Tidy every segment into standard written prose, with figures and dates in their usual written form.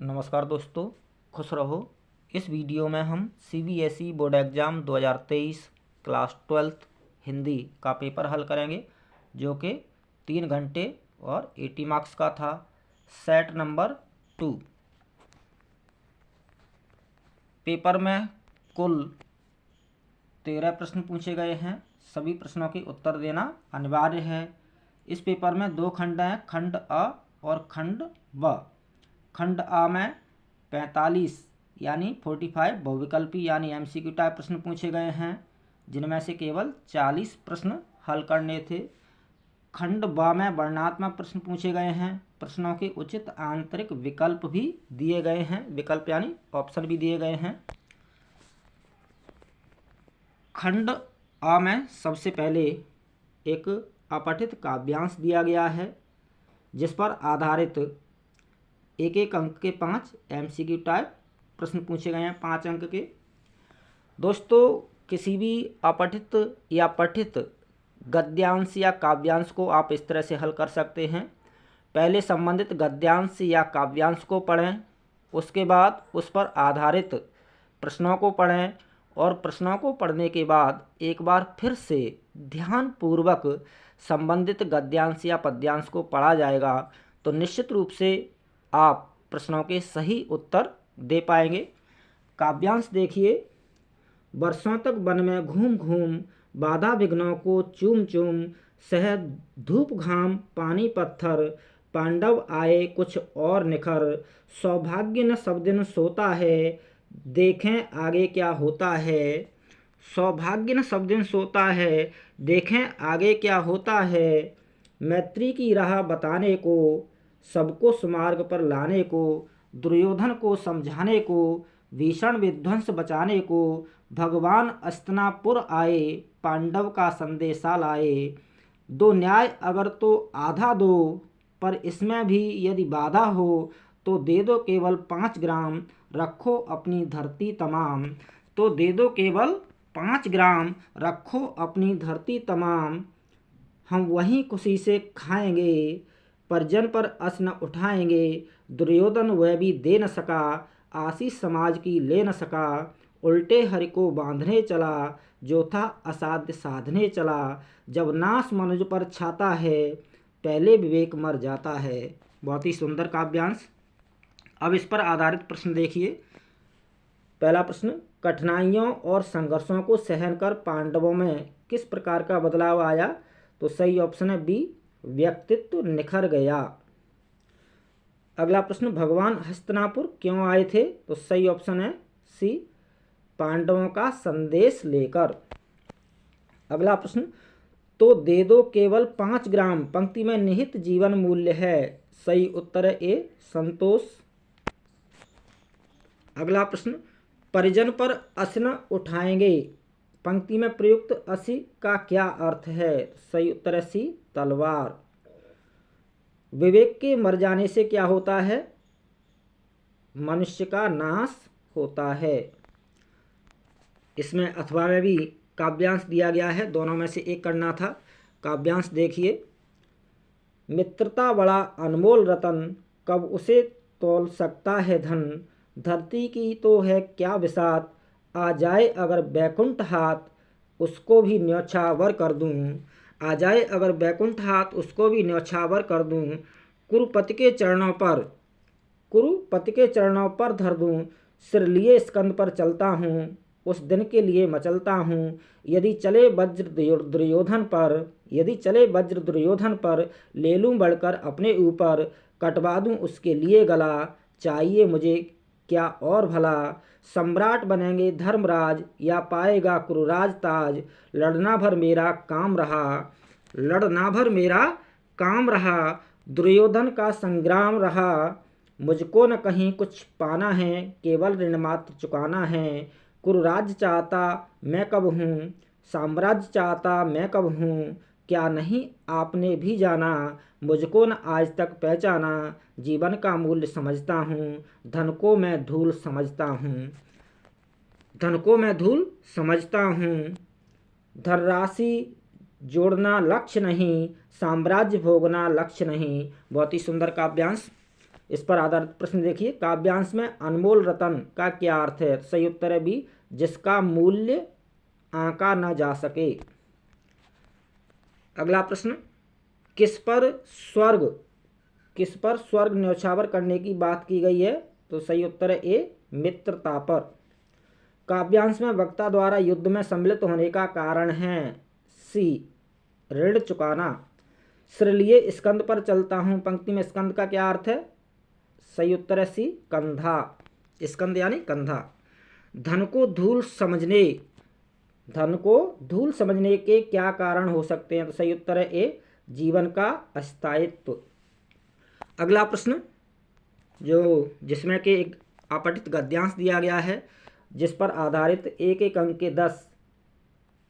नमस्कार दोस्तों, खुश रहो। इस वीडियो में हम CBSE board exam 2023 class 12th Hindi का पेपर हल करेंगे, जो कि 3 घंटे और 80 मार्क्स का था। Set number 2। पेपर में कुल 13 प्रश्न पूछे गए हैं। सभी प्रश्नों के उत्तर देना अनिवार्य है। इस पेपर में 2 खंड हैं, खंड अ और खंड ब। खंड आ में 45 यानी 45 बहुविकल्पी यानी एमसीक्यू टाइप प्रश्न पूछे गए हैं, जिनमें से केवल 40 प्रश्न हल करने थे। खंड ब में वर्णनात्मक प्रश्न पूछे गए हैं। प्रश्नों के उचित आंतरिक विकल्प भी दिए गए हैं, विकल्प यानी ऑप्शन भी दिए गए हैं। खंड आ में सबसे पहले एक अपठित काव्यांश दिया गया है, जिस पर आधारित एक एक अंक के 5 एमसीक्यू टाइप प्रश्न पूछे गए हैं, 5 अंक के। दोस्तों, किसी भी अपठित या पठित गद्यांश या काव्यांश को आप इस तरह से हल कर सकते हैं। पहले संबंधित गद्यांश या काव्यांश को पढ़ें, उसके बाद उस पर आधारित प्रश्नों को पढ़ें और प्रश्नों को पढ़ने के बाद एक बार फिर से ध्यानपूर्वक संबंधित गद्यांश या पद्यांश को पढ़ा जाएगा तो निश्चित रूप से आप प्रश्नों के सही उत्तर दे पाएंगे। काव्यांश देखिए। वर्षों तक वन में घूम घूम, बाधा विघ्नों को चूम चूम, सह धूप घाम पानी पत्थर, पांडव आए कुछ और निखर, सौभाग्य न सब दिन सोता है, देखें आगे क्या होता है। सौभाग्य न सब दिन सोता है, देखें आगे क्या होता है। मैत्री की राह बताने को, सबको सुमार्ग पर लाने को, दुर्योधन को समझाने को, भीषण विध्वंस बचाने को, भगवान हस्तिनापुर आए, पांडव का संदेशा लाए। दो न्याय अगर तो आधा दो, पर इसमें भी यदि बाधा हो, तो दे दो केवल 5 ग्राम, रखो अपनी धरती तमाम। तो दे दो केवल 5 ग्राम, रखो अपनी धरती तमाम। हम वहीं खुशी से खाएंगे, परिजन पर अस न उठाएंगे। दुर्योधन वह भी दे न सका, आशीष समाज की ले न सका। उल्टे हरि को बांधने चला, जो था असाध्य साधने चला। जब नाश मनुज पर छाता है, पहले विवेक मर जाता है। बहुत ही सुंदर काव्यांश। अब इस पर आधारित प्रश्न देखिए। पहला प्रश्न, कठिनाइयों और संघर्षों को सहन कर पांडवों में किस प्रकार का बदलाव आया? तो सही ऑप्शन है बी, व्यक्तित्व निखर गया। अगला प्रश्न, भगवान हस्तिनापुर क्यों आए थे? तो सही ऑप्शन है सी, पांडवों का संदेश लेकर। अगला प्रश्न, तो दे दो केवल 5 ग्राम पंक्ति में निहित जीवन मूल्य है। सही उत्तर है ए, संतोष। अगला प्रश्न, परिजन पर अस न उठाएंगे पंक्ति में प्रयुक्त असी का क्या अर्थ है? सही उत्तर है सी, तलवार। विवेक के मर जाने से क्या होता है? मनुष्य का नाश होता है। इसमें अथवा में भी काव्यांश दिया गया है, दोनों में से एक करना था। काव्यांश देखिए। मित्रता बड़ा अनमोल रतन, कब उसे तोल सकता है धन। धरती की तो है क्या बिसात, आ जाए अगर बैकुंठ हाथ, उसको भी न्यौछावर कर दूं। आ जाए अगर बैकुंठ हाथ, उसको भी न्यौछावर कर दूं। कुरुपति के चरणों पर धर दूं। सिर लिए स्कंद पर चलता हूँ, उस दिन के लिए मचलता हूँ। यदि चले वज्र दुर्योधन पर, ले लूँ बढ़कर अपने ऊपर। कटवा दूँ उसके लिए गला, चाहिए मुझे क्या और भला। सम्राट बनेंगे धर्मराज, या पाएगा कुरुराज ताज। लड़ना भर मेरा काम रहा, दुर्योधन का संग्राम रहा। मुझको न कहीं कुछ पाना है, केवल ऋण मात्र चुकाना है। कुरुराज चाहता मैं कब हूँ, साम्राज्य चाहता मैं कब हूँ। क्या नहीं आपने भी जाना, मुझको न आज तक पहचाना। जीवन का मूल्य समझता हूँ, धन को मैं धूल समझता हूँ। धनराशि जोड़ना लक्ष्य नहीं, साम्राज्य भोगना लक्ष्य नहीं। बहुत ही सुंदर काव्यांश। इस पर आधारित प्रश्न देखिए, काव्यांश में अनमोल रतन का क्या अर्थ है? सही उत्तर है बी, जिसका मूल्य आंका न जा सके। अगला प्रश्न, किस पर स्वर्ग न्यौछावर करने की बात की गई है? तो सही उत्तर है ए, मित्रता पर। काव्यांश में वक्ता द्वारा युद्ध में सम्मिलित होने का कारण है? सी, ऋण चुकाना। श्रीलिए स्कंद पर चलता हूँ पंक्ति में स्कंद का क्या अर्थ है? सही उत्तर है सी, कंधा। स्कंद यानी कंधा। धन को धूल समझने के क्या कारण हो सकते हैं? तो सही उत्तर है ए, जीवन का अस्थायित्व। अगला प्रश्न, जिसमें कि एक अपठित गद्यांश दिया गया है, जिस पर आधारित एक एक अंक के 10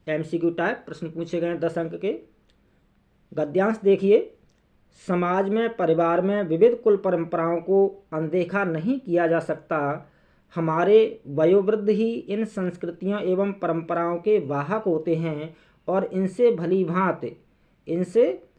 MCQ टाइप प्रश्न पूछे गए हैं। 10 अंक के गद्यांश देखिए, समाज में, परिवार में विविध कुल परंपराओं को अनदेखा नहीं किया जा सकता। हमारे वयोवृद्ध ही इन संस्कृतियों एवं परंपराओं के वाहक होते हैं और इनसे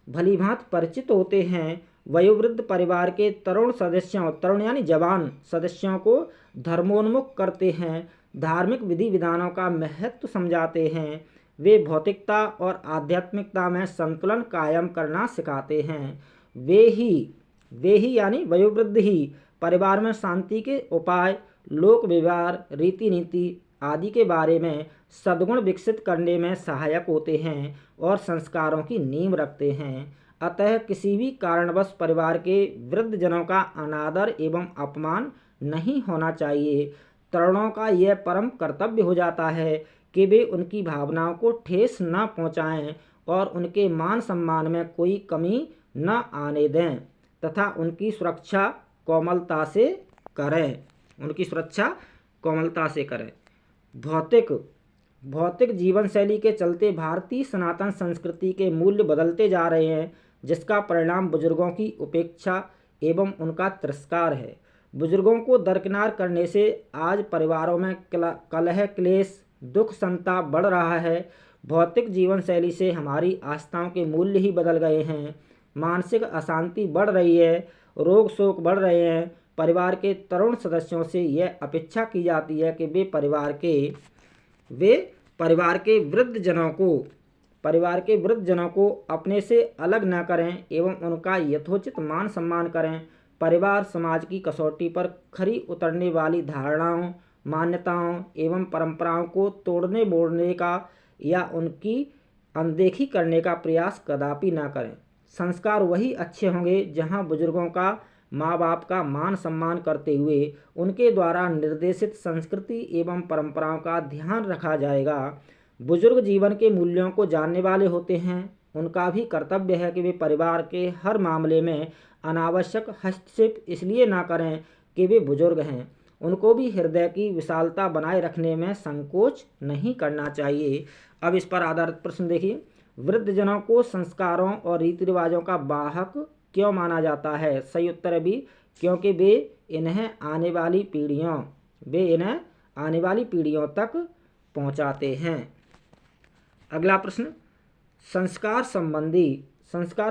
भलीभांत परिचित होते हैं। वयोवृद्ध परिवार के तरुण यानी जवान सदस्यों को धर्मोन्मुख करते हैं, धार्मिक विधि विधानों का महत्व समझाते हैं। वे भौतिकता और आध्यात्मिकता में संतुलन कायम करना सिखाते हैं। वे ही यानी वयोवृद्ध ही परिवार में शांति के उपाय, लोक व्यवहार, रीति नीति आदि के बारे में सद्गुण विकसित करने में सहायक होते हैं और संस्कारों की नींव रखते हैं। अतः किसी भी कारणवश परिवार के वृद्ध जनों का अनादर एवं अपमान नहीं होना चाहिए। तरुणों का यह परम कर्तव्य हो जाता है कि वे उनकी भावनाओं को ठेस न पहुँचाएं और उनके मान सम्मान में कोई कमी न आने दें तथा उनकी सुरक्षा कोमलता से करें। भौतिक जीवन शैली के चलते भारतीय सनातन संस्कृति के मूल्य बदलते जा रहे हैं, जिसका परिणाम बुजुर्गों की उपेक्षा एवं उनका तिरस्कार है। बुजुर्गों को दरकिनार करने से आज परिवारों में कलह, क्लेश, दुख, संताप बढ़ रहा है। भौतिक जीवन शैली से हमारी आस्थाओं के मूल्य ही बदल गए हैं। मानसिक अशांति बढ़ रही है, रोग शोक बढ़ रहे हैं। परिवार के तरुण सदस्यों से यह अपेक्षा की जाती है कि वे परिवार के वृद्ध जनों को अपने से अलग न करें एवं उनका यथोचित मान सम्मान करें। परिवार समाज की कसौटी पर खरी उतरने वाली धारणाओं, मान्यताओं एवं परंपराओं को तोड़ने मोड़ने का या उनकी अनदेखी करने का प्रयास कदापि न करें। संस्कार वही अच्छे होंगे जहां बुजुर्गों का, माँ बाप का मान सम्मान करते हुए उनके द्वारा निर्देशित संस्कृति एवं परंपराओं का ध्यान रखा जाएगा। बुजुर्ग जीवन के मूल्यों को जानने वाले होते हैं। उनका भी कर्तव्य है कि वे परिवार के हर मामले में अनावश्यक हस्तक्षेप इसलिए ना करें कि वे बुजुर्ग हैं। उनको भी हृदय की विशालता बनाए रखने में संकोच नहीं करना चाहिए। अब इस पर आधारित प्रश्न देखिए, वृद्धजनों को संस्कारों और रीति रिवाजों का वाहक क्यों माना जाता है? सही उत्तर है बी, क्योंकि वे इन्हें आने वाली पीढ़ियों तक पहुंचाते हैं। अगला प्रश्न, संस्कार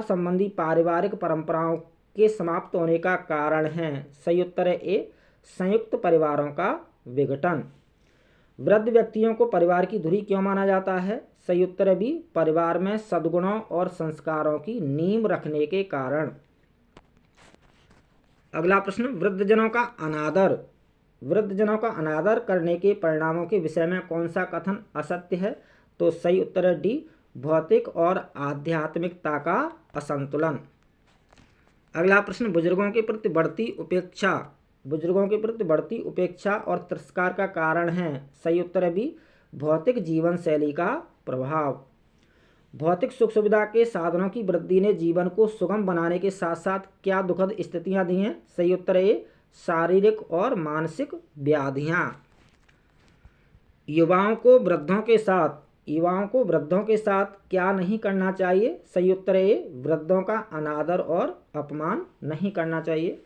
संबंधी पारिवारिक परंपराओं के समाप्त होने का कारण है? सही उत्तर है ए, संयुक्त परिवारों का विघटन। वृद्ध व्यक्तियों को परिवार की धुरी क्यों माना जाता है? सही उत्तर है बी, परिवार में सद्गुणों और संस्कारों की नींव रखने के कारण। अगला प्रश्न, वृद्धजनों का अनादर करने के परिणामों के विषय में कौन सा कथन असत्य है? तो सही उत्तर है डी, भौतिक और आध्यात्मिकता का असंतुलन। अगला प्रश्न, बुजुर्गों के प्रति बढ़ती उपेक्षा और तिरस्कार का कारण है? सही उत्तर है बी, भौतिक जीवन शैली का प्रभाव। भौतिक सुख सुविधा के साधनों की वृद्धि ने जीवन को सुगम बनाने के साथ साथ क्या दुखद स्थितियां दी हैं? सही उत्तर है ए, शारीरिक और मानसिक व्याधियां। युवाओं को वृद्धों के साथ क्या नहीं करना चाहिए? सही उत्तर है ए, वृद्धों का अनादर और अपमान नहीं करना चाहिए।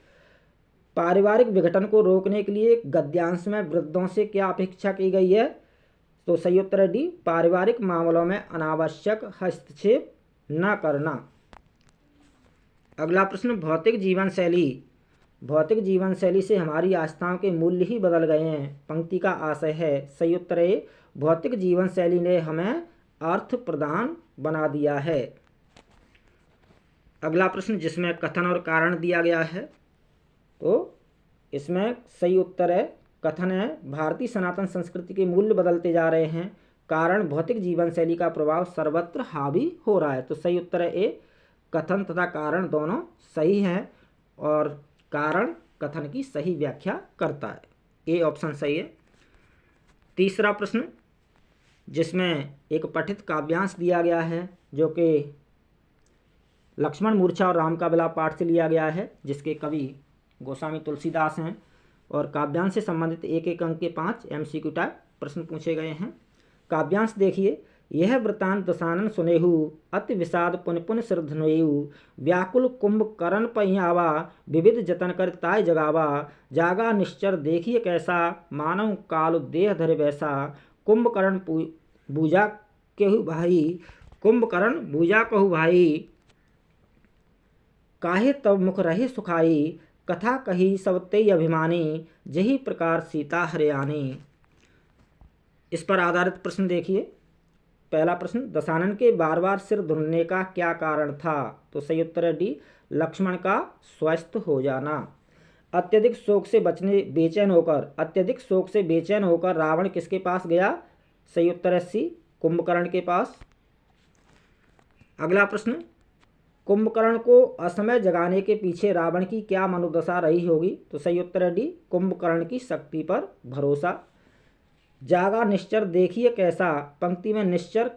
पारिवारिक विघटन को रोकने के लिए गद्यांश में वृद्धों से क्या अपेक्षा की गई है? तो सही उत्तर है डी, पारिवारिक मामलों में अनावश्यक हस्तक्षेप न करना। अगला प्रश्न, भौतिक भौतिक जीवन शैली से हमारी आस्थाओं के मूल्य ही बदल गए हैं। पंक्ति का आशय है। सही उत्तर ए, भौतिक जीवन शैली ने हमें अर्थ प्रदान बना दिया है। अगला प्रश्न जिसमें कथन और कारण दिया गया है, तो इसमें सही उत्तर है कथन है भारतीय सनातन संस्कृति के मूल्य बदलते जा रहे हैं, कारण भौतिक जीवन शैली का प्रभाव सर्वत्र हावी हो रहा है। तो सही उत्तर है ए, कथन तथा कारण दोनों सही हैं और कारण कथन की सही व्याख्या करता है। ए ऑप्शन सही है। तीसरा प्रश्न जिसमें एक पठित काव्यांश दिया गया है जो कि लक्ष्मण मूर्छा और राम का विलाप पाठ से लिया गया है, जिसके कवि गोस्वामी तुलसीदास हैं, और काव्यांश से संबंधित एक एक अंक के 5 MCQ टाइप प्रश्न पूछे गए हैं। काव्यांश देखिए। यह वृतांत दशानन सुनेहु, अति विषाद पुन पुन सिर धनुयु, व्याकुल कुंभकर्ण पहियावा, विविध जतन कर ताय जगावा, जागा निश्चर देखिए कैसा, मानव काल देह धरे वैसा, कुंभकर्ण बूझा केहु भाई, कुंभकर्ण बूझा कहु भाई, काहे तब मुख रहे सुखाई, कथा कही सब तेय अभिमानी, जही प्रकार सीता हरियाणी। इस पर आधारित प्रश्न देखिए। पहला प्रश्न, दशानन के बार बार सिर धुनने का क्या कारण था? तो सही उत्तर है डी, लक्ष्मण का स्वस्थ हो जाना। अत्यधिक शोक से अत्यधिक शोक से बेचैन होकर रावण किसके पास गया? सही उत्तर है सी, कुंभकर्ण के पास। अगला प्रश्न, कुंभकर्ण को असमय जगाने के पीछे रावण की क्या मनोदशा रही होगी? तो सही उत्तर है डी, कुंभकर्ण की शक्ति पर भरोसा। जागा निश्चर देखिए कैसा, पंक्ति में निश्चर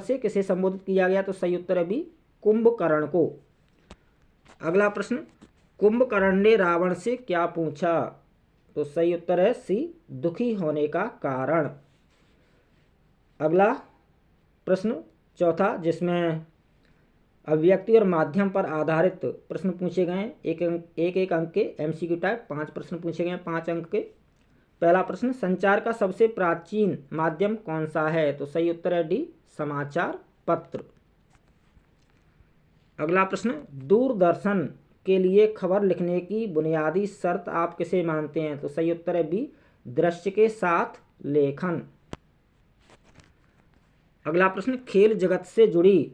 से किसे संबोधित किया गया? तो सही उत्तर है बी, कुंभकर्ण को। अगला प्रश्न, कुंभकर्ण ने रावण से क्या पूछा? तो सही उत्तर है सी, दुखी होने का कारण। अगला प्रश्न चौथा, जिसमें अभिव्यक्ति और माध्यम पर आधारित प्रश्न पूछे गए। एक एक अंक के MCQ टाइप 5 प्रश्न पूछे गए, 5 अंक के। पहला प्रश्न, संचार का सबसे प्राचीन माध्यम कौन सा है? तो सही उत्तर है डी, समाचार पत्र। अगला प्रश्न, दूरदर्शन के लिए खबर लिखने की बुनियादी शर्त आप किसे मानते हैं? तो सही उत्तर है बी, दृश्य के साथ लेखन। अगला प्रश्न, खेल जगत से जुड़ी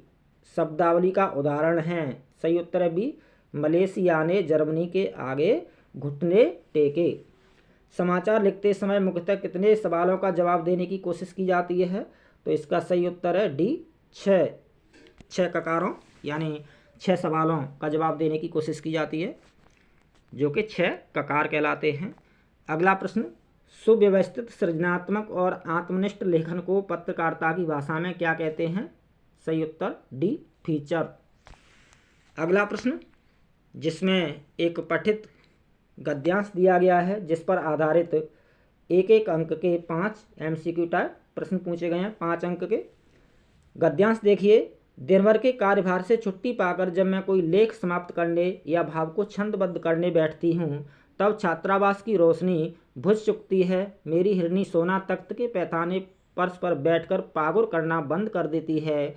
शब्दावली का उदाहरण है? सही उत्तर है बी, मलेशिया ने जर्मनी के आगे घुटने टेके। समाचार लिखते समय मुख्यतः कितने सवालों का जवाब देने की कोशिश की जाती है? तो इसका सही उत्तर है डी, 6 ककारों यानी 6 सवालों का जवाब देने की कोशिश की जाती है, जो कि 6 ककार कहलाते हैं। अगला प्रश्न, सुव्यवस्थित सृजनात्मक और आत्मनिष्ठ लेखन को पत्रकारिता की भाषा में क्या कहते हैं? सही उत्तर डी, फीचर। अगला प्रश्न, जिसमें एक पठित गद्यांश दिया गया है, जिस पर आधारित एक एक अंक के 5 MCQ टाइप प्रश्न पूछे गए हैं, 5 अंक के। गद्यांश देखिए। दिन भर के कार्यभार से छुट्टी पाकर जब मैं कोई लेख समाप्त करने या भाव को छंदबद्ध करने बैठती हूँ, तब छात्रावास की रोशनी बुझ चुकती है। मेरी हिरनी सोना तख्त के पैथाने फर्श पर बैठकर पागुर करना बंद कर देती है।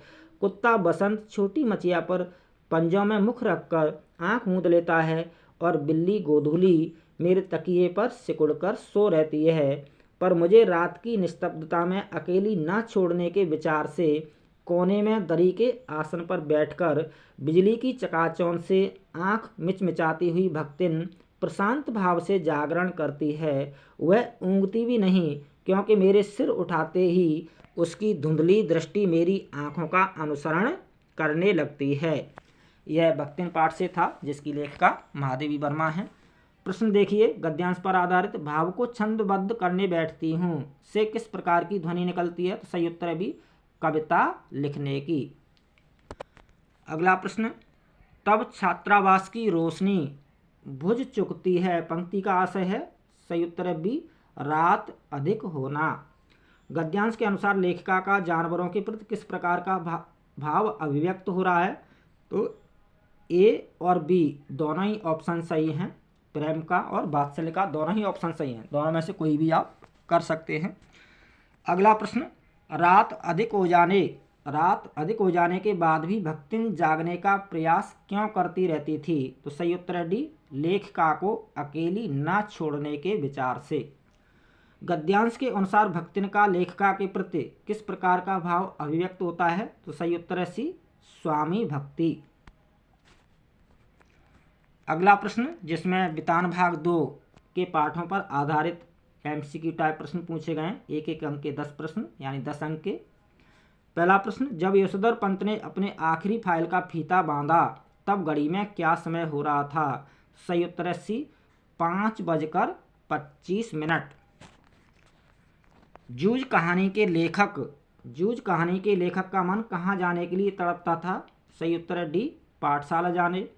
कुत्ता बसंत छोटी मचिया पर पंजों में मुख रखकर आँख मूंद लेता है और बिल्ली गोधूली मेरे तकिए पर सिकुड़कर सो रहती है। पर मुझे रात की निस्तब्धता में अकेली न छोड़ने के विचार से कोने में दरी के आसन पर बैठकर बिजली की चकाचौंध से आँख मिचमिचाती हुई भक्तिन प्रशांत भाव से जागरण करती है। वह ऊँघती भी नहीं, क्योंकि मेरे सिर उठाते ही उसकी धुंधली दृष्टि मेरी आँखों का अनुसरण करने लगती है। यह भक्तिन पाठ से था, जिसकी लेखिका महादेवी वर्मा है। प्रश्न देखिए। गद्यांश पर आधारित भाव को छंदबद्ध करने बैठती हूँ से किस प्रकार की ध्वनि निकलती है? तो सही उत्तर है बी, कविता लिखने की। अगला प्रश्न, तब छात्रावास की रोशनी बुझ चुकती है, पंक्ति का आशय है? सही उत्तर है बी, रात अधिक होना। गद्यांश के अनुसार लेखिका का जानवरों के प्रति किस प्रकार का भाव अभिव्यक्त हो रहा है? तो ए और बी दोनों ही ऑप्शन सही हैं। प्रेम का और वात्सल्य का दोनों ही ऑप्शन सही हैं, दोनों में से कोई भी आप कर सकते हैं। अगला प्रश्न, रात अधिक हो जाने के बाद भी भक्तिन जागने का प्रयास क्यों करती रहती थी? तो सही उत्तर है डी, लेखिका को अकेली न छोड़ने के विचार से। गद्यांश के अनुसार भक्तिन का लेखिका के प्रति किस प्रकार का भाव अभिव्यक्त होता है? तो सही उत्तर है सी, स्वामी भक्ति। अगला प्रश्न, जिसमें वितान भाग 2 के पाठों पर आधारित एमसीक्यू टाइप प्रश्न पूछे गए हैं। एक एक अंक के 10 प्रश्न यानी 10 अंक के। पहला प्रश्न, जब यशोधर पंत ने अपने आखिरी फाइल का फीता बांधा तब घड़ी में क्या समय हो रहा था? सही उत्तर है सी, 5:25। जूझ कहानी के लेखक का मन कहाँ जाने के लिए तड़पता था? सही उत्तर है डी, पाठशाला जाने।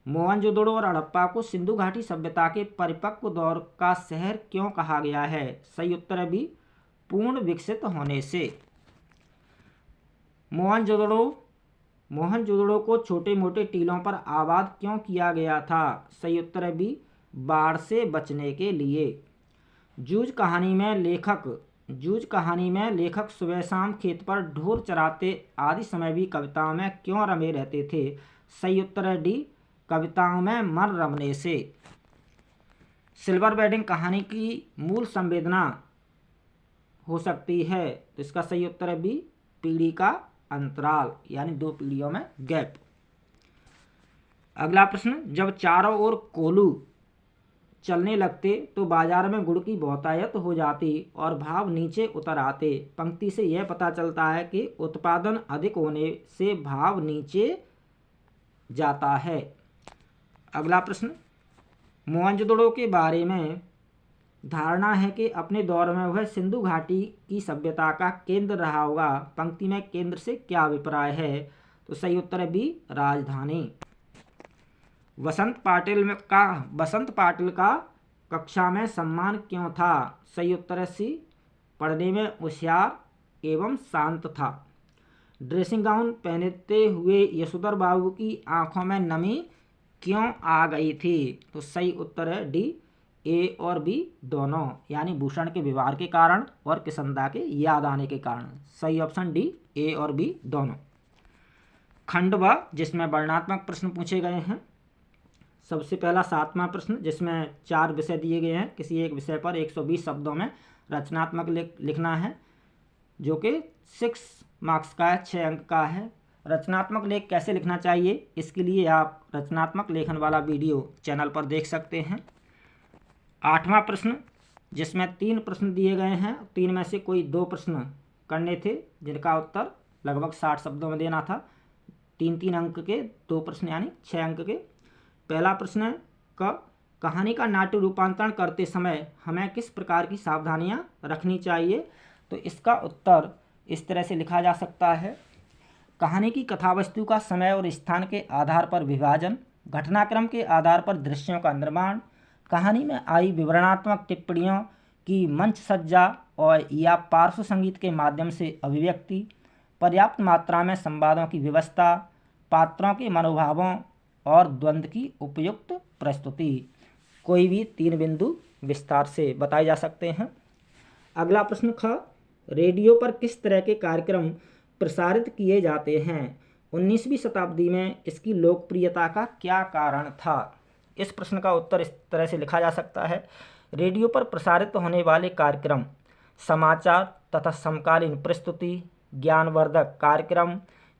मोहनजोदड़ो और हड़प्पा को सिंधु घाटी सभ्यता के परिपक्व दौर का शहर क्यों कहा गया है? सही उत्तर है बी, पूर्ण विकसित होने से। मोहनजोदड़ो को छोटे मोटे टीलों पर आबाद क्यों किया गया था? सही उत्तर है बी, बाढ़ से बचने के लिए। जूझ कहानी में लेखक सुबह शाम खेत पर ढोर चराते आदि समय भी कविताओं में क्यों रमे रहते थे? सही उत्तर है डी, कविताओं में मन रमने से। सिल्वर वेडिंग कहानी की मूल संवेदना हो सकती है, तो इसका सही उत्तर है बी, पीढ़ी का अंतराल यानी 2 पीढ़ियों में गैप। अगला प्रश्न, जब चारों ओर कोल्हू चलने लगते तो बाजार में गुड़ की बहुतायत हो जाती और भाव नीचे उतर आते। पंक्ति से यह पता चलता है कि उत्पादन अधिक होने से भाव नीचे जाता है। अगला प्रश्न, मोहनजोदड़ो के बारे में धारणा है कि अपने दौर में वह सिंधु घाटी की सभ्यता का केंद्र रहा होगा। पंक्ति में केंद्र से क्या अभिप्राय है? तो सही उत्तर है बी, राजधानी। वसंत पाटिल का कक्षा में सम्मान क्यों था? सही उत्तर है सी, पढ़ने में होशियार एवं शांत था। ड्रेसिंग गाउन पहनते हुए यशोधर बाबू की आंखों में नमी क्यों आ गई थी? तो सही उत्तर है डी, ए और बी दोनों, यानी भूषण के व्यवहार के कारण और किशनदा के याद आने के कारण। सही ऑप्शन डी, ए और बी दोनों। खंड व, जिसमें वर्णनात्मक प्रश्न पूछे गए हैं। सबसे पहला 7वां प्रश्न, जिसमें 4 विषय दिए गए हैं। किसी एक विषय पर 120 शब्दों में रचनात्मक लिखना है, जो कि 6 मार्क्स का है, 6 अंक का है। रचनात्मक लेख कैसे लिखना चाहिए, इसके लिए आप रचनात्मक लेखन वाला वीडियो चैनल पर देख सकते हैं। 8वां प्रश्न, जिसमें 3 प्रश्न दिए गए हैं। 3 में से कोई 2 प्रश्न करने थे, जिनका उत्तर लगभग 60 शब्दों में देना था। 3-3 अंक के 2 प्रश्न यानी 6 अंक के। पहला प्रश्न है, कहानी का नाट्य रूपांतरण करते समय हमें किस प्रकार की सावधानियां रखनी चाहिए? तो इसका उत्तर इस तरह से लिखा जा सकता है। कहानी की कथावस्तु का समय और स्थान के आधार पर विभाजन, घटनाक्रम के आधार पर दृश्यों का निर्माण, कहानी में आई विवरणात्मक टिप्पणियों की मंच सज्जा और या पार्श्व संगीत के माध्यम से अभिव्यक्ति, पर्याप्त मात्रा में संवादों की व्यवस्था, पात्रों के मनोभावों और द्वंद्व की उपयुक्त प्रस्तुति। कोई भी 3 बिंदु विस्तार से बताए जा सकते हैं। अगला प्रश्न ख, रेडियो पर किस तरह के कार्यक्रम प्रसारित किए जाते हैं? 19वीं शताब्दी में इसकी लोकप्रियता का क्या कारण था? इस प्रश्न का उत्तर इस तरह से लिखा जा सकता है। रेडियो पर प्रसारित होने वाले कार्यक्रम समाचार तथा समकालीन प्रस्तुति, ज्ञानवर्धक कार्यक्रम,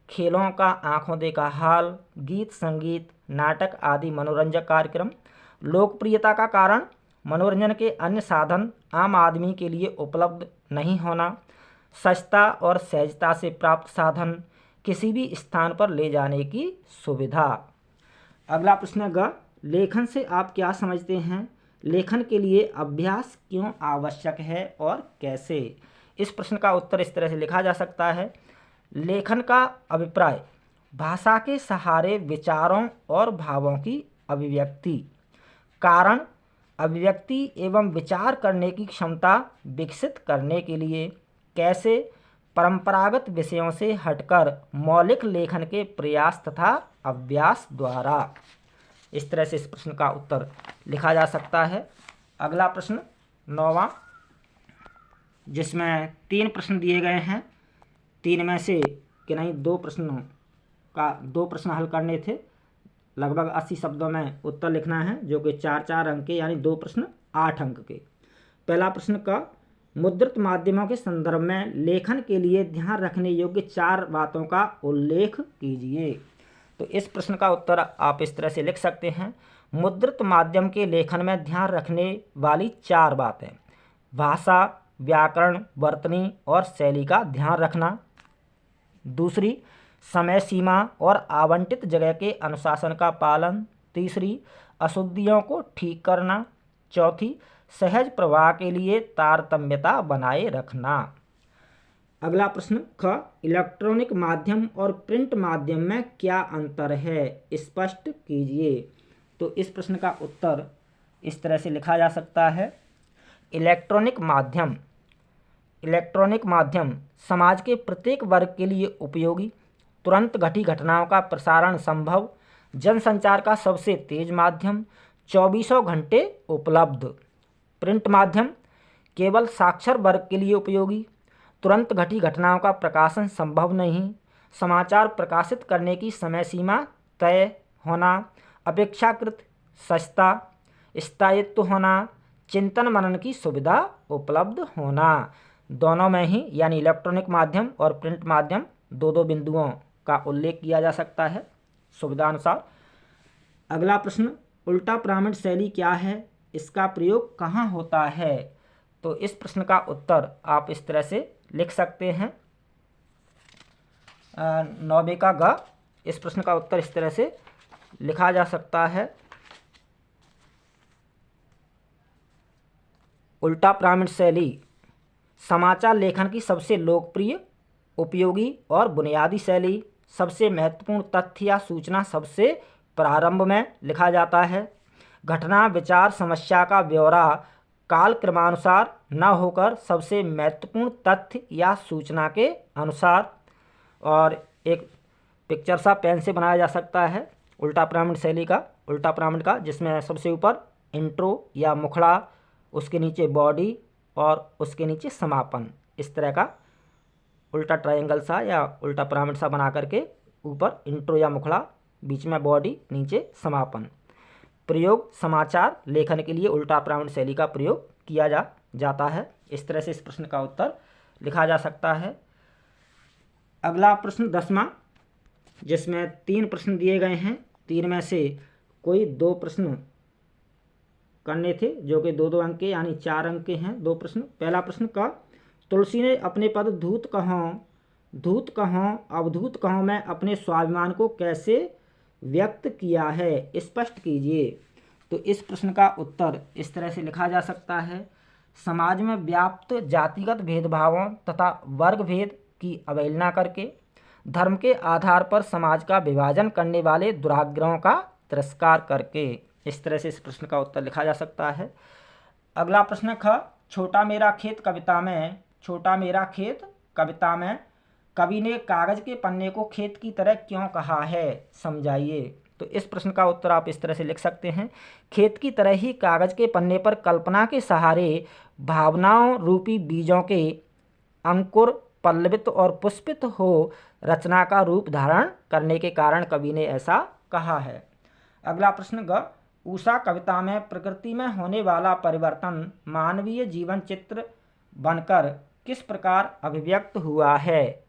खेलों का आंखों देखा हाल, गीत संगीत, नाटक आदि मनोरंजक कार्यक्रम। लोकप्रियता का कारण मनोरंजन के अन्य साधन आम आदमी के लिए उपलब्ध नहीं होना, सस्ता और सहजता से प्राप्त साधन, किसी भी स्थान पर ले जाने की सुविधा। अगला प्रश्न है ग, लेखन से आप क्या समझते हैं? लेखन के लिए अभ्यास क्यों आवश्यक है और कैसे? इस प्रश्न का उत्तर इस तरह से लिखा जा सकता है। लेखन का अभिप्राय भाषा के सहारे विचारों और भावों की अभिव्यक्ति, कारण अभिव्यक्ति एवं विचार करने की क्षमता विकसित करने के लिए, कैसे परंपरागत विषयों से हटकर मौलिक लेखन के प्रयास तथा अभ्यास द्वारा। इस तरह से इस प्रश्न का उत्तर लिखा जा सकता है। अगला प्रश्न 9वां, जिसमें 3 प्रश्न दिए गए हैं। 3 में से कि नहीं 2 प्रश्न हल करने थे। लगभग 80 शब्दों में उत्तर लिखना है, जो कि 4-4 अंक के यानी 2 प्रश्न 8 अंक के। पहला प्रश्न का मुद्रित माध्यमों के संदर्भ में लेखन के लिए ध्यान रखने योग्य 4 बातों का उल्लेख कीजिए। तो इस प्रश्न का उत्तर आप इस तरह से लिख सकते हैं। मुद्रित माध्यम के लेखन में ध्यान रखने वाली 4 बातें: भाषा, व्याकरण, वर्तनी और शैली का ध्यान रखना। दूसरी, समय सीमा और आवंटित जगह के अनुशासन का पालन। तीसरी, अशुद्धियों को ठीक करना। चौथी, सहज प्रवाह के लिए तारतम्यता बनाए रखना। अगला प्रश्न ख, इलेक्ट्रॉनिक माध्यम और प्रिंट माध्यम में क्या अंतर है, स्पष्ट कीजिए। तो इस प्रश्न का उत्तर इस तरह से लिखा जा सकता है। इलेक्ट्रॉनिक माध्यम समाज के प्रत्येक वर्ग के लिए उपयोगी, तुरंत घटी घटनाओं का प्रसारण संभव, जनसंचार का सबसे तेज माध्यम, 24 घंटे उपलब्ध। प्रिंट माध्यम केवल साक्षर वर्ग के लिए उपयोगी, तुरंत घटी घटनाओं का प्रकाशन संभव नहीं, समाचार प्रकाशित करने की समय सीमा तय होना, अपेक्षाकृत सस्ता, स्थायित्व होना, चिंतन मनन की सुविधा उपलब्ध होना। दोनों में ही यानी इलेक्ट्रॉनिक माध्यम और प्रिंट माध्यम 2-2 बिंदुओं का उल्लेख किया जा सकता है सुविधानुसार। अगला प्रश्न, उल्टा पिरामिड शैली क्या है, इसका प्रयोग कहाँ होता है। तो इस प्रश्न का उत्तर आप इस तरह से लिख सकते हैं। 9 का ग, इस प्रश्न का उत्तर इस तरह से लिखा जा सकता है। उल्टा पिरामिड शैली समाचार लेखन की सबसे लोकप्रिय, उपयोगी और बुनियादी शैली। सबसे महत्वपूर्ण तथ्य या सूचना सबसे प्रारंभ में लिखा जाता है। घटना, विचार, समस्या का ब्यौरा काल क्रमानुसार न होकर सबसे महत्वपूर्ण तथ्य या सूचना के अनुसार। और एक पिक्चर सा पेन से बनाया जा सकता है उल्टा पिरामिड का, जिसमें सबसे ऊपर इंट्रो या मुखड़ा, उसके नीचे बॉडी और उसके नीचे समापन, इस तरह का उल्टा ट्रायंगल सा या उल्टा पिरामिड सा बना करके ऊपर इंट्रो या मुखड़ा, बीच में बॉडी, नीचे समापन। प्रयोग, समाचार लेखन के लिए उल्टा पिरामिड शैली का प्रयोग किया जाता है। इस तरह से इस प्रश्न का उत्तर लिखा जा सकता है। अगला प्रश्न 10वां, जिसमें 3 प्रश्न दिए गए हैं। 3 में से कोई 2 प्रश्न करने थे, जो कि 2-2 अंक के यानी 4 अंक के हैं 2 प्रश्न। पहला प्रश्न का, तुलसी ने अपने पद धूत कहों अवधूत कहों में अपने स्वाभिमान को कैसे व्यक्त किया है, स्पष्ट कीजिए। तो इस प्रश्न का उत्तर इस तरह से लिखा जा सकता है। समाज में व्याप्त जातिगत भेदभावों तथा वर्ग भेद की अवहेलना करके, धर्म के आधार पर समाज का विभाजन करने वाले दुराग्रहों का तिरस्कार करके, इस तरह से इस प्रश्न का उत्तर लिखा जा सकता है। अगला प्रश्न ख, छोटा मेरा खेत कविता में कवि ने कागज के पन्ने को खेत की तरह क्यों कहा है, समझाइए। तो इस प्रश्न का उत्तर आप इस तरह से लिख सकते हैं। खेत की तरह ही कागज के पन्ने पर कल्पना के सहारे भावनाओं रूपी बीजों के अंकुर पल्लवित और पुष्पित हो रचना का रूप धारण करने के कारण कवि ने ऐसा कहा है। अगला प्रश्न ग, उषा कविता में प्रकृति में होने वाला परिवर्तन मानवीय जीवन चित्र बनकर किस प्रकार अभिव्यक्त हुआ है।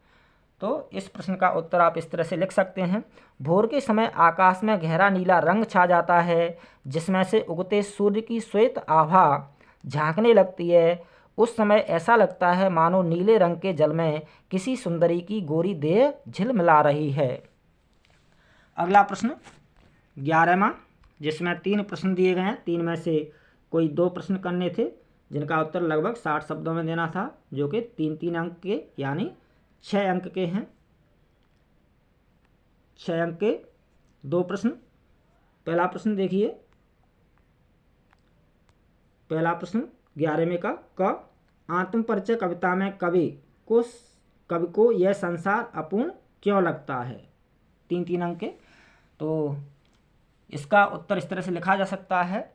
तो इस प्रश्न का उत्तर आप इस तरह से लिख सकते हैं। भोर के समय आकाश में गहरा नीला रंग छा जाता है, जिसमें से उगते सूर्य की श्वेत आभा झांकने लगती है। उस समय ऐसा लगता है मानो नीले रंग के जल में किसी सुंदरी की गोरी देह झिलमिला रही है। अगला प्रश्न 11वां, जिसमें 3 प्रश्न दिए गए हैं। 3 में से कोई 2 प्रश्न करने थे, जिनका उत्तर लगभग 60 शब्दों में देना था, जो कि 3-3 अंक के यानी 6 अंक के हैं। 6 अंक के 2 प्रश्न। पहला प्रश्न देखिए, पहला प्रश्न 11वें का क, आत्मपरिचय कविता में कवि को यह संसार अपूर्ण क्यों लगता है। 3-3 अंक के। तो इसका उत्तर इस तरह से लिखा जा सकता है।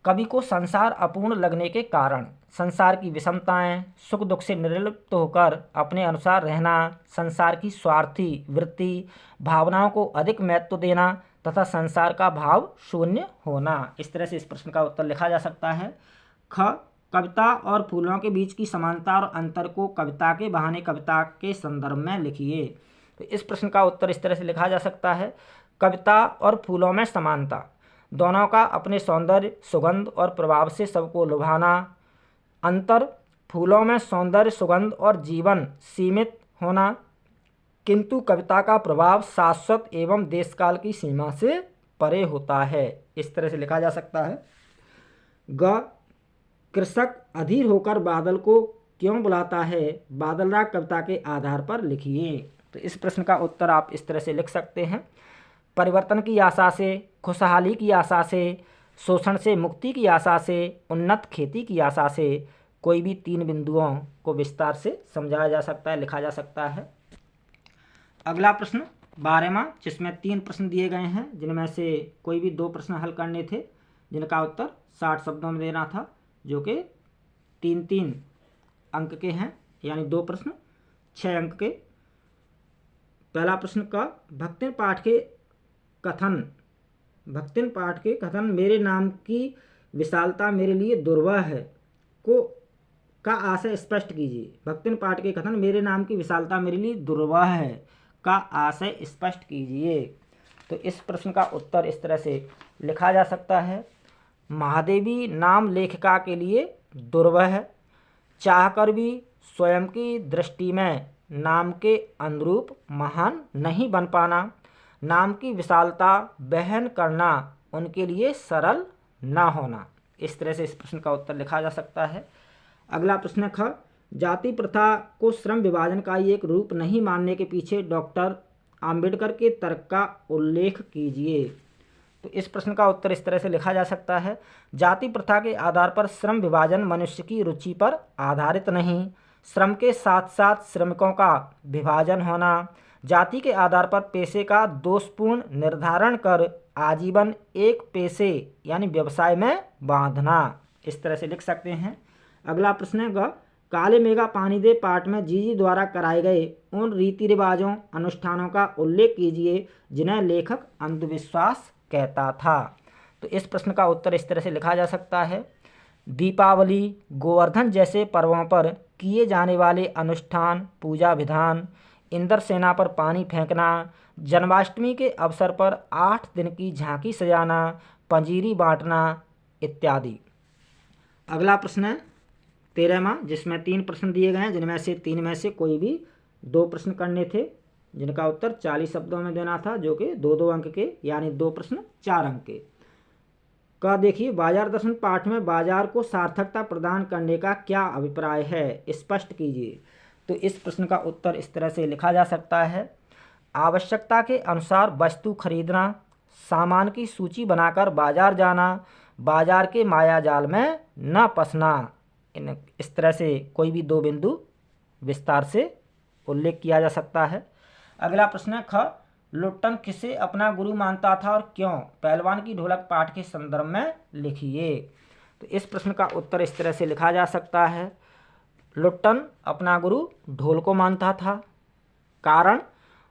कवि को संसार अपूर्ण लगने के कारण संसार की विषमताएं, सुख दुख से निर्लिप्त होकर अपने अनुसार रहना, संसार की स्वार्थी वृत्ति, भावनाओं को अधिक महत्व देना तथा संसार का भाव शून्य होना। इस तरह से इस प्रश्न का उत्तर लिखा जा सकता है। ख, कविता और फूलों के बीच की समानता और अंतर को कविता के बहाने कविता के संदर्भ में लिखिए। तो इस प्रश्न का उत्तर इस तरह से लिखा जा सकता है। कविता और फूलों में समानता, दोनों का अपने सौंदर्य, सुगंध और प्रभाव से सबको लुभाना। अंतर, फूलों में सौंदर्य, सुगंध और जीवन सीमित होना, किंतु कविता का प्रभाव शाश्वत एवं देशकाल की सीमा से परे होता है। इस तरह से लिखा जा सकता है। ग, कृषक अधीर होकर बादल को क्यों बुलाता है? बादल राग कविता के आधार पर लिखिए। तो इस प्रश्न का उत्तर आप इस तरह से लिख सकते हैं। परिवर्तन की आशा से, खुशहाली की आशा से, शोषण से मुक्ति की आशा से, उन्नत खेती की आशा से, कोई भी 3 बिंदुओं को विस्तार से समझाया जा सकता है, लिखा जा सकता है। अगला प्रश्न 12वां, जिसमें 3 प्रश्न दिए गए हैं, जिनमें से कोई भी 2 प्रश्न हल करने थे, जिनका उत्तर 60 शब्दों में देना था, जो कि 3-3 अंक के हैं, यानी 2 प्रश्न 6 अंक के। पहला प्रश्न का भक्तिन पाठ के कथन मेरे नाम की विशालता मेरे लिए दुर्लभ है का आशय स्पष्ट कीजिए। भक्तिन पाठ के कथन मेरे नाम की विशालता मेरे लिए दुर्लभ है का आशय स्पष्ट कीजिए। तो इस प्रश्न का उत्तर इस तरह से लिखा जा सकता है। महादेवी नाम लेखिका के लिए दुर्लभ है। चाहकर भी स्वयं की दृष्टि में नाम के अनुरूप महान नहीं बन पाना। नाम की विशालता वहन करना उनके लिए सरल ना होना। इस तरह से इस प्रश्न का उत्तर लिखा जा सकता है। अगला प्रश्न ख, जाति प्रथा को श्रम विभाजन का एक रूप नहीं मानने के पीछे डॉक्टर आम्बेडकर के तर्क का उल्लेख कीजिए। तो इस प्रश्न का उत्तर इस तरह से लिखा जा सकता है। जाति प्रथा के आधार पर श्रम विभाजन मनुष्य की रुचि पर आधारित नहीं, श्रम के साथ साथ श्रमिकों का विभाजन होना, जाति के आधार पर पेशे का दोषपूर्ण निर्धारण कर आजीवन एक पेशे यानी व्यवसाय में बांधना। इस तरह से लिख सकते हैं। अगला प्रश्न है ग, काले मेघा पानी दे पाठ में जीजी द्वारा कराए गए उन रीति रिवाजों अनुष्ठानों का उल्लेख कीजिए जिन्हें लेखक अंधविश्वास कहता था। तो इस प्रश्न का उत्तर इस तरह से लिखा जा सकता है। दीपावली, गोवर्धन जैसे पर्वों पर किए जाने वाले अनुष्ठान, पूजा विधान, इंद्रसेना पर पानी फेंकना, जन्माष्टमी के अवसर पर 8 दिन की झांकी सजाना, पंजीरी बांटना इत्यादि। अगला प्रश्न है 13वां, जिसमें 3 प्रश्न दिए गए हैं, जिनमें से 3 में से कोई भी 2 प्रश्न करने थे, जिनका उत्तर 40 शब्दों में देना था, जो कि 2-2 अंक के, यानी 2 प्रश्न 4 अंक के। का देखिए, बाजार दर्शन पाठ में बाजार को सार्थकता प्रदान करने का क्या अभिप्राय है, स्पष्ट कीजिए। तो इस प्रश्न का उत्तर इस तरह से लिखा जा सकता है। आवश्यकता के अनुसार वस्तु खरीदना, सामान की सूची बनाकर बाजार जाना, बाजार के मायाजाल में न फंसना। इस तरह से कोई भी 2 बिंदु विस्तार से उल्लेख किया जा सकता है। अगला प्रश्न है ख, लुट्टन किसे अपना गुरु मानता था और क्यों? पहलवान की ढोलक पाठ के संदर्भ में लिखिए। तो इस प्रश्न का उत्तर इस तरह से लिखा जा सकता है। लुट्टन अपना गुरु ढोल को मानता था। कारण,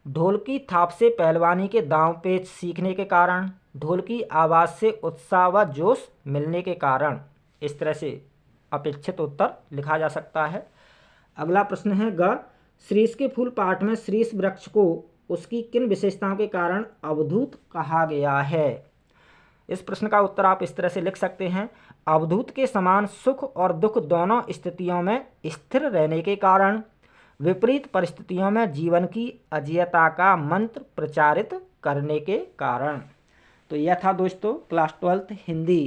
ढोल की थाप से पहलवानी के दांव पेच सीखने के कारण, ढोल की आवाज़ से उत्साह व जोश मिलने के कारण। इस तरह से अपेक्षित उत्तर लिखा जा सकता है। अगला प्रश्न है ग, शीर्ष के फूल पाठ में शीर्ष वृक्ष को उसकी किन विशेषताओं के कारण अवधूत कहा गया है? इस प्रश्न का उत्तर आप इस तरह से लिख सकते हैं। अवधूत के समान सुख और दुख दोनों स्थितियों में स्थिर रहने के कारण, विपरीत परिस्थितियों में जीवन की अजेयता का मंत्र प्रचारित करने के कारण। तो यह था दोस्तों क्लास 12th हिंदी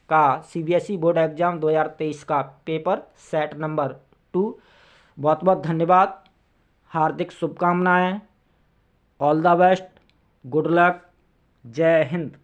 का CBSE बोर्ड एग्जाम 2023 का पेपर सेट नंबर 2। बहुत बहुत धन्यवाद, हार्दिक शुभकामनाएं, all the best, good luck, जय हिंद।